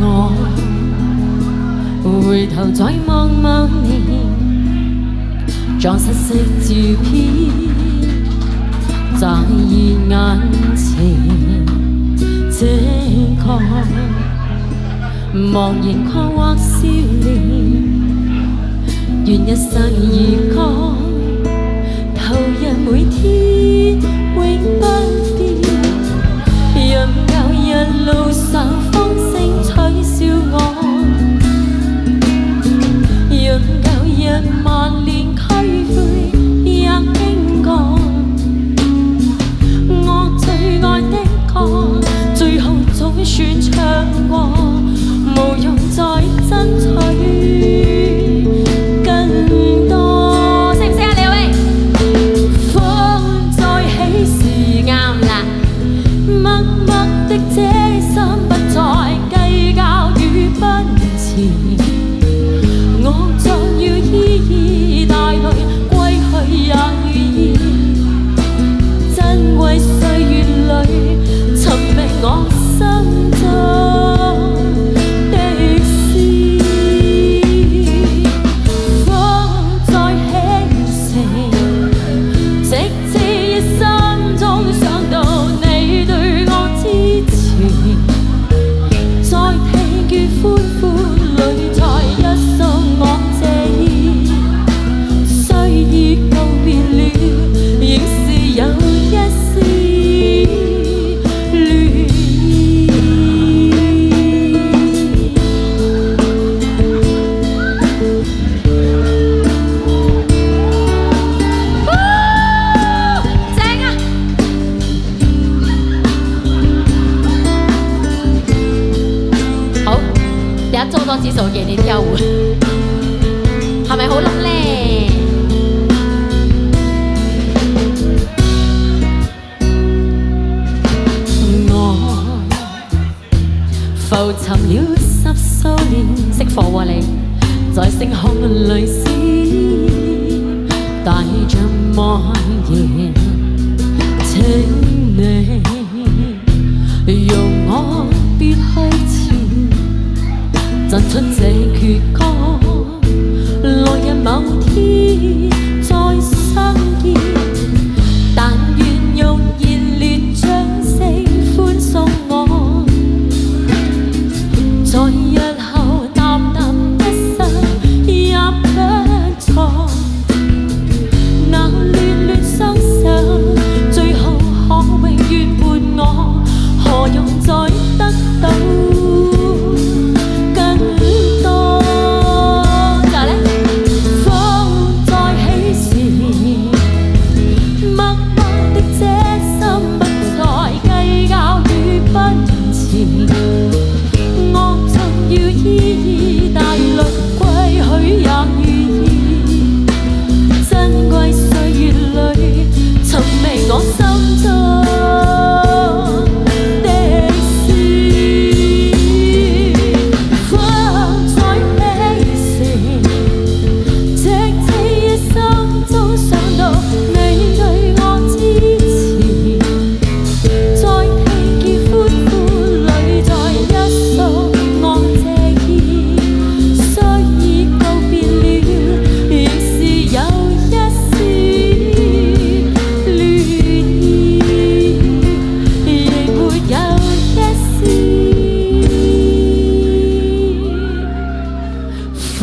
我回頭再望望你，像失色照片在眼前，這個茫然跨或少年，願一生而歌，投入每天永不變。任舊日路上風聲取笑我，任舊日萬年區悔也經過。我最愛的歌，最後總算唱過，無用再爭取更多。識唔識啊，你位？風再起時啱啦，默默的這心不再計較與奔馳，我縱要依依帶淚歸去也願意，珍貴歲月裏尋覓我心中的詩。風再起時，直至一生中想到你對我支持，在聽見歡呼裏再一訴我謝意，雖已告別了，仍是有一絲戀意。正啊！好，等下做多幾首給你跳舞，係咪好諗呢？我浮沉了10數年，識貨喎你，在星空裏閃，帶着妄言，請你容我別去前，贈出這闕歌，來日某天再相見，但願用熱烈掌聲歡送我，在日後淡淡一生也不錯。那戀戀雙手，最後可永遠伴我，何用再得到更多？就係呢，風再起時，默默的這心不再計較與奔馳，我縱要依依帶淚歸去也願意，珍貴歲月裏尋覓我心中的詩。風再起時，直至一生中想到你對我支持，在聽見歡呼裏再一訴我謝意，雖已告別了，仍是有一絲戀意，亦沒有一絲苦。